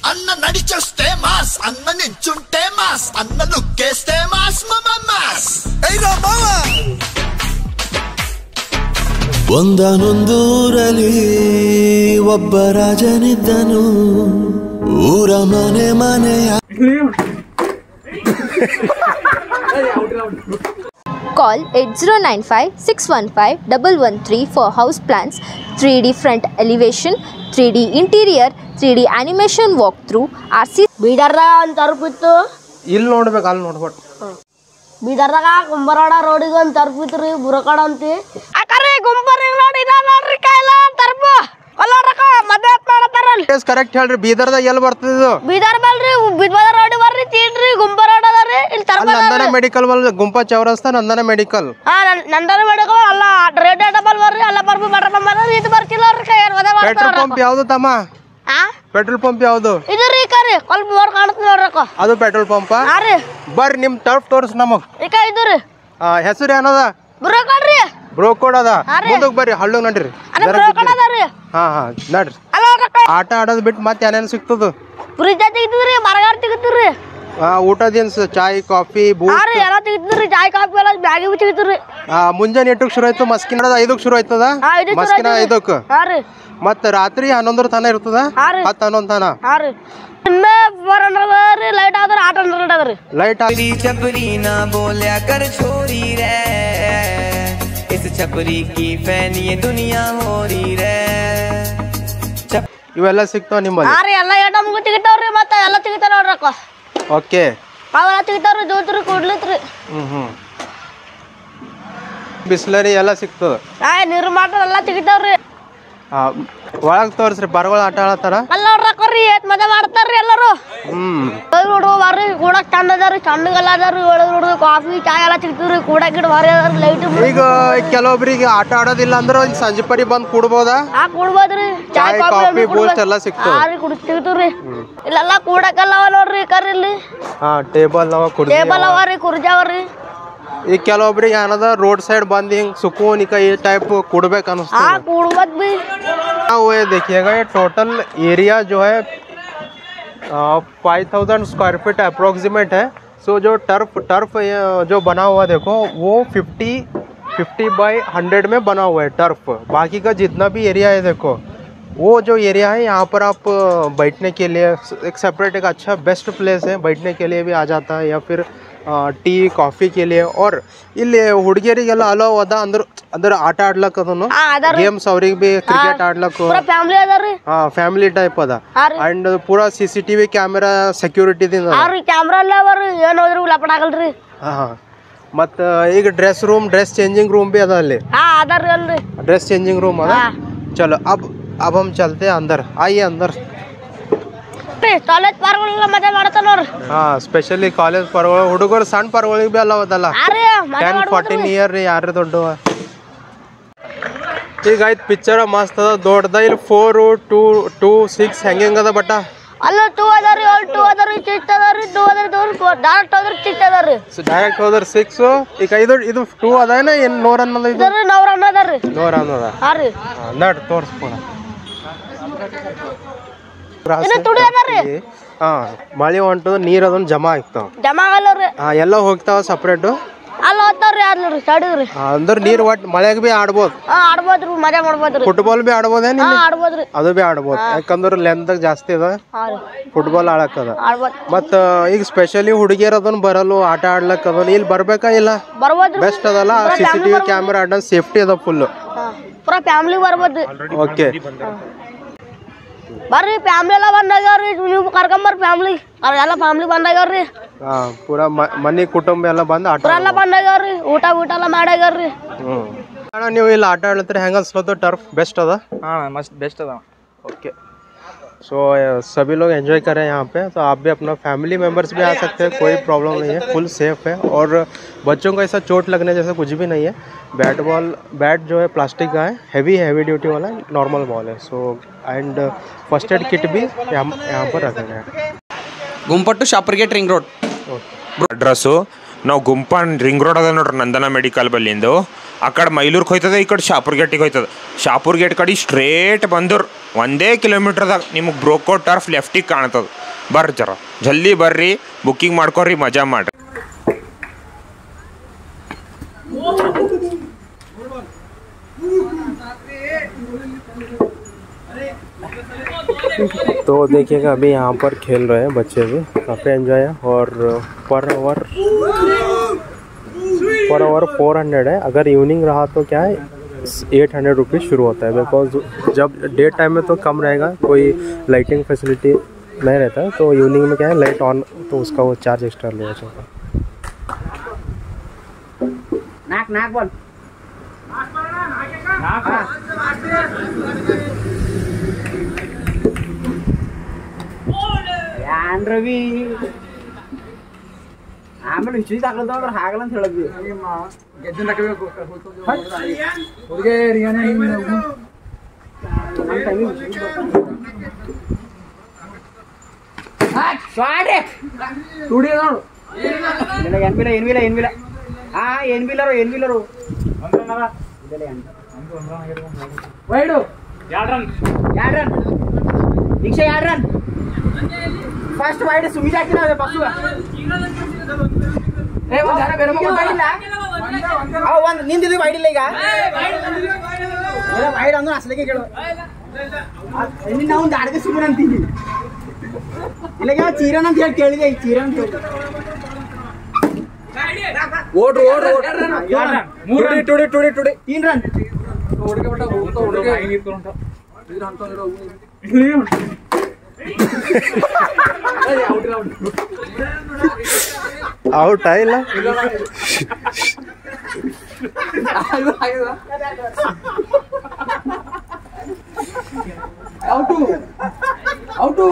అన్న నడిచొస్తే మాస్ అన్న నించుంటే మాస్ అన్న లుక్కేస్తే మాస్ మాస్ ఏరా మావా ಒಂದಾನೊಂದೂರಲ್ಲಿ ಒಬ್ಬ ರಾಜನಿದ್ದನು ಊರ ಮನೆ ಮನೆಯ Call 8095-615-113 for house plans, 3D front elevation, 3D interior, 3D animation walkthrough, RC. ಬೀದರ್ದಾಗ ಒಂದು ತರಪಿತ್ತು ಇಲ್ಲಿ ನೋಡ್ಬೇಕು ಅಲ್ಲಿ ನೋಡ್ಬಿಟ್ಟು ಬೀದರ್ದಾಗ ಕುಂಬರಾಡ ರೋಡಿಗೆ ಒಂದು ತರಪಿತ್ತು ರೀ ಬುರಕಾಡ ಅಂತಿ ಅಕ್ಕರಿ ಕುಂಬರಿ ರೋಡ್ ಇದ ನೋಡ್ರಿ ಕಾಯಿಲ ತರಪ ಕಲ್ಲೋಡಕ ಮದ್ವೆತ್ ಮಾಡತಾರಲ್ಲ ಕರೆಕ್ಟ್ ಹೇಳ್ರಿ ಬೀದರ್ದಾಗ ಎಲ್ಲಿ ಬರ್ತದ ಬೀದರ್ ಬಲ್ರಿ ಬಿದ್ವಾದ ರೋಡ್ ಬರ್ರಿ ತೀನ್ರಿ ಗುಂಬರಾಡ ಅದರಿ ಇಲ್ಲಿ ತರಪ ನಂದನ ಮೆಡಿಕಲ್ ಬಲ್ ಗುಂಪಾ ಚೌರಸ್ತಾ ನಂದನ ಮೆಡಿಕಲ್ ಹಾ ನಂದನ ಮೆಡಿಕಲ್ ಅಲ್ಲ ರೇಟ್ ಡಬಲ್ ಬರ್ರಿ ಅಲ್ಲ ಬರ್ಬು ಬಟ್ರ ಬಂದ್ರೆ ಇದು ಬರ್ತಿಲ್ಲ ಅವ್ರ ಕೈ ಪೆಟ್ರೋಲ್ ಪಂಪ್ ಯಾವ್ದು ತಮ್ಮ ಪೆಟ್ರೋಲ್ ಪಂಪ್ ಯಾವ್ದು ಇದು ರೀ ಕರಿ ಸ್ವಲ್ಪ ಬೋರ್ ಕಾಣುತ್ತೆ ನೋಡ್ರಕ್ಕ ಅದು ಪೆಟ್ರೋಲ್ ಪಂಪ್ ಹಾ ರೀ ಬರ್ರಿ ನಿಮ್ ಟರ್ಫ್ ತೋರ್ಸ್ ನಮಗ್ ಈಗ ಇದು ರೀ ಹೆಸರು ಏನದ ಬುರಕಾಡ್ರಿ ಬ್ರೋಕೋಡ್ ಅದ ಮುಂದಕ್ಕೆ ಬರ್ರಿ ಹಳ್ಳಗ್ ನಡ್ರಿ ಬುರಕಾಡ ಅದರಿ ಹಾ ಹಾ ನಡ್ರಿ ಅಲ್ಲ ನೋಡ್ರಕ್ಕ ಆಟ ಆಡೋದ್ ಬಿಟ್ಟು ಮತ್ತೆ ಏನೇನ್ ಸಿಗ್ತದ ಫ್ರಿಜ್ ತೆಗಿದ್ರಿ ಮರಗಾರ ತೆಗಿದ್ರಿ ಊಟದೇನ್ ಚಾಯ್ ಕಾಫಿ ಹಾ ರೀ ಎಲ್ಲ ತೆಗಿದ್ರಿ ಚಾಯ್ ಕಾಫಿ ಎಲ್ಲ ಬ್ಯಾಗಿ ತೆಗಿದ್ರಿ ಮುಂಜಾನೆ 8ಕ್ಕೆ ಶುರು ಆಯ್ತು ಮಸ್ಕಿನ 5ಕ್ಕೆ ಶುರು ಆಯ್ತದ ಮಸ್ಕಿನ 5ಕ್ಕೆ ಹಾ ರೀ ಮತ್ತ ರಾತ್ರಿ 11 ತನ ಇರ್ತದ 10-11 ತನ ಹಾ ರೀ ಇನ್ನ 400 ರೀ ಲೈಟ್ ಆದ್ರ 800 ಅದ್ರಿ ಲೈಟ್ छपरी ना बोलिया कर छोरी रे इस छपरी की फैन ये दुनिया हो रही रे ಇವೆಲ್ಲ ಸಿಗ್ತಾವ ನಿಮ್ಮಲ್ಲಿ ಹಾ ರೀ ಎಲ್ಲ ಐಟಮ್ ತೆಗಿತಾವ್ರಿ ಮತ್ತೆ ಎಲ್ಲ ತೆಗಿತಾರ ನೋಡ್ರಕ್ಕ ಓಕೆ ಅವೆಲ್ಲ ತೆಗಿತಾವ್ರಿ ದೂತ್ರಿ ಕುಡ್ಲಿತ್ರಿ ಬಿಸ್ಲರಿ ಎಲ್ಲ ಸಿಗ್ತದ ನೀರು ಮಾತ್ರ ಎಲ್ಲ ತೆಗಿತಾವ್ರಿ ಒಳಗ್ ತೋರ್ಸ್ರಿ ಬರಗಳ ಆಟ ಆಡತಾರ ಅಲ್ಲ ನೋಡ್ರಕ್ರಿ ಮಜಾ ಮಾಡ್ತಾರ್ರಿ ಎಲ್ಲರೂ ಹುಡುಗ ಬರ್ರಿ ಕೂಡಕ್ ಚಂದ ಅದಾರಿ ಚಂದಗೆಲ್ಲ ಅದಾರಿ ಒಳಗ್ ಹುಡುಗ ಕಾಫಿ ಚಾಯ್ ಎಲ್ಲ ಸಿಗ್ತದ್ರಿ ಕೂಡಕ್ ಗಿಡ ಭಾರಿ ಅದಾರಿ ಲೈಟ್ ಈಗ ಕೆಲವೊಬ್ರಿಗೆ ಆಟ ಆಡೋದಿಲ್ಲ ಅಂದ್ರೆ ಸಂಜೆ ಪರಿ ಬಂದ್ ಕೂಡ್ಬೋದಾ ಕೂಡ್ಬೋದ್ರಿ ಚಾಯ್ ಕಾಫಿ ಬೂಸ್ಟ್ ಎಲ್ಲ ಸಿಗ್ತದ ಕುಡಿಸ್ತಿರ್ತೀವ್ರಿ ಇಲ್ಲೆಲ್ಲ ಕೂಡಕ್ಕೆಲ್ಲ ಅವ ನೋಡ್ರಿ ಕರ್ರಿ ಇಲ್ಲಿ ಟೇಬಲ್ ಅವ ಟೇಬಲ್ ಅವರಿ ಕುರ್ಜಿ ಅವರಿ ಈಗ ಕೆಲವೊಬ್ರಿಗೆ ಏನದ ರೋಡ್ ಸೈಡ್ ಬಂದ್ ಹಿಂಗ್ सुकून ಈ टाइप कुड़बेक हाँ कुड़बत भी वो देखिएगा ये टोटल एरिया जो है 5000 स्क्वायर फीट अप्रोक्सीमेट है सो जो टर्फ जो बना हुआ देखो वो 50 बाई 100 में बना हुआ है टर्फ बाकी का जितना भी एरिया है देखो वो जो एरिया है यहाँ पर आप बैठने के लिए एक सेपरेट एक अच्छा बेस्ट प्लेस है बैठने के लिए भी आ जाता है या फिर ಟೀ ಕಾಫಿ के लिए और ಇಲ್ಲಿ ಹುಡುಗಿಯರಿಗೆಲ್ಲ ಅಲೋ ಅದ ಅಂದ್ರೆ ಆಟ ಆಡ್ಲಕ್ ಅದನ್ನು ಗೇಮ್ಸ್ ಅವ್ರಿಗೆ ಬಿ ಕ್ರಿಕೆಟ್ ಆಡ್ಲಕ್ ಫ್ಯಾಮಿಲಿ ಟೈಪ್ ಅದ ಅಂಡ್ ಪೂರಾ CCTV ಕ್ಯಾಮೆರಾ ಸೆಕ್ಯೂರಿಟಿ ಕ್ಯಾಮ್ರಾ ಏನ್ ಮತ್ತ ಈಗ ಡ್ರೆಸ್ ಚೇಂಜಿಂಗ್ ರೂಮ್ भी ಅದ ಅಲ್ಲಿ ड्रेस चेंजिंग रूम अदा चलो अब हम चलते हैं अंदर आइए अंदर ಕಾಲೇಜ್ ಪಾರ್ಗಳು ಮಜಾ ಮಾಡ್ತಾರ ನೋಡ್ರಿ ಸ್ಪೆಷಲಿ ಕಾಲೇಜ್ ಪಾರ್ಗಳು ಹುಡುಗರು ಸಣ್ಣ ಪಾರ್ಗಳಿಗೆ ಬಿ ಅಲ್ಲ ಅದಲ್ಲ 10-14 ಇಯರ್ ಯಾರು ದೊಡ್ಡವ ಈಗ ಆಯ್ತು ಪಿಕ್ಚರ್ ಮಸ್ತ್ ಅದ ದೊಡ್ಡದ ಇಲ್ಲಿ 4 2 6 ಹೆಂಗ ಅದ ಬಟ್ಟ ಅಲ್ಲ 2 ಅದಾರಿ 2 ಅದಾರಿ 6 ಅದಾರಿ 2 ಅದಾರಿ ಡೈರೆಕ್ಟ್ ಹೋದ್ರ 6 ಅದಾರಿ ಡೈರೆಕ್ಟ್ ಹೋದ್ರ 6 ಈಗ ಇದು 2 ಅದೇನ ಏನು 100 ಅನ್ನೋದು ಇದು 100 ಅನ್ನೋದಾರಿ 100 ಅನ್ನೋದ ಹಾ ರೀ ನಡ್ ತೋರ್ಸ್ಕೊಳ ಮಳೆ ಹೊಂಟು ನೀರ್ ಅದನ್ನ ಜಮಾ ಆಗ್ತಾವ ಎಲ್ಲ ಹೋಗ್ತಾವ ಸಪ್ರೇಟ್ ಅಂದ್ರ ನೀರ್ ಒಟ್ ಮಳೆಗ್ ಬಿ ಆಡ್ಬೋದು ಫುಟ್ಬಾಲ್ ಬಿ ಆಡ್ಬೋದೇನ್ ಅದು ಬಿ ಆಡ್ಬೋದು ಯಾಕಂದ್ರ ಲೆಂತ್ ಜಾಸ್ತಿ ಅದ ಫುಟ್ಬಾಲ್ ಆಡಕ್ ಅದ ಮತ್ತ ಈಗ ಸ್ಪೆಷಲಿ ಹುಡುಗಿಯರ್ ಅದನ್ನ ಬರಲ್ಲ ಆಟ ಆಡ್ಲಕ್ ಅದನ್ನ ಇಲ್ಲಿ ಬರ್ಬೇಕಾ ಇಲ್ಲ ಬೆಸ್ಟ್ ಅದಲ್ಲ CCTV ಕ್ಯಾಮೆರಾ ಅಡ್ಡ ಸೇಫ್ಟಿ ಅದ ಫುಲ್ ಫ್ಯಾಮಿಲಿ ಬರ್ಬೋದು ಓಕೆ ಬರ್ರಿ ಫ್ಯಾಮಿಲಿ ಎಲ್ಲ ಬಂದಾಗ್ಯಾವ್ರಿ ನೀವು ಕರ್ಕೊಂಬರ್ರಿ ಫ್ಯಾಮಿಲಿ ಎಲ್ಲ ಫ್ಯಾಮಿಲಿ ಬಂದಾಗ್ಯಾವ್ರಿ ಪೂರಾ ಮನೆ ಕುಟುಂಬ ಎಲ್ಲ ಬಂದು ಆಟ ಎಲ್ಲ ಬಂದಾಗ್ಯಾವ್ರಿ ಊಟ ಎಲ್ಲ ಮಾಡ್ಯಾಗ್ಯಾವ್ರಿ ನೀವು ಇಲ್ಲಿ ಆಟ ಆಡ್ಲತ್ತರ ಹೆಂಗ ಅನ್ಸ್ಲತ್ತು ಟರ್ಫ್ ಬೆಸ್ಟ್ ಅದ मस्त बेस्ट अदा ओके सो सभी लोग एंजॉय करें यहाँ पे तो आप भी अपना फैमिली मेम्बर्स भी आ सकते हैं कोई प्रॉब्लम नहीं है फुल सेफ है और बच्चों को ऐसा चोट लगने जैसा कुछ भी नहीं है बैट जो है प्लास्टिक का है हैवी ड्यूटी वाला नॉर्मल बॉल है so and first aid kit भी यहाँ पर रखा गया है गुंपट्टू शापरगेट रिंग रोड ಅಡ್ರೆಸ್ಸು ನಾವು ಗುಂಪನ್ ರಿಂಗ್ ರೋಡ್ ಅದ ನೋಡ್ರಿ ನಂದನ ಮೆಡಿಕಲ್ ಬಲ್ಲಿಂದು ಆ ಕಡೆ ಮೈಲೂರ್ಗೆ ಹೋಯ್ತದೆ ಈ ಕಡೆ ಶಾಪುರ್ ಗೇಟಿಗೆ ಹೋಯ್ತದೆ ಶಾಪುರ್ ಗೇಟ್ ಕಡೆ ಸ್ಟ್ರೇಟ್ ಬಂದ್ರು 1 ಕಿಲೋಮೀಟ್ರ್ದಾಗ ನಿಮಗೆ ಬ್ರೋಕೋ ಟರ್ಫ್ ಲೆಫ್ಟಿಗೆ ಕಾಣ್ತದೆ ಬರ್ರಿ ಜರ ಜಲ್ದಿ ಬರ್ರಿ ಬುಕ್ಕಿಂಗ್ ಮಾಡ್ಕೊರಿ ಮಜಾ ಮಾಡ್ರಿ तो देखिएगा अभी यहाँ पर खेल रहे हैं बच्चे भी काफ़ी एंजॉय है और पर आवर 400 है अगर इवनिंग रहा तो क्या है 800 रुपीज़ शुरू होता है बिकॉज जब डे टाइम में तो कम रहेगा कोई लाइटिंग फैसिलिटी नहीं रहता है तो इवनिंग में क्या है लाइट ऑन तो उसका वो चार्ज एक्स्ट्रा लिया जाता है नाक बोल ಯಾನ್ ರವಿ ಆಮೇಲೆ ಹಿಚ್ಚಿ ತಾಕಲ್ದವ್ರ ಹಾಗಲ್ಲ ಅಂತ ಹೇಳಿದ್ವಿ ಗೆದ್ದಿನ ತಕಬೇಕು ಹುಡುಗೆ ಸ್ವಾಡೆ ತುಡಿ ನೋಡು ಏನ್ವಿಲ್ಲ ಹಾ ಏನ್ವಿಲ್ಲರು wide 2 run Diksha 2 run first wide Sumit ಹಾಕಿನ ಬಸ್ಸು ಒಂದು ನಿಂದಿದ್ದು ವೈಡ್ ಇಲ್ಲ ಈಗ ವೈಡ್ ಅಂದ್ರೆ ಅಸಲಿಗೆ ಕೇಳು ನಾವು ಒಂದು ಆಡಗೆ ಸುಮ್ಮನೆ ಅಂತೀನಿ ಇಲ್ಲ ಚೀರನ್ ಅಂತ ಹೇಳಿ ಕೇಳಿದೆ ಈ ಚೀರನ್ ಅಂತ ಹೇಳಿ ಓಡ್ರಿ 3 ರನ್ ಔಟ್ ಇಲ್ಲ ಔಟು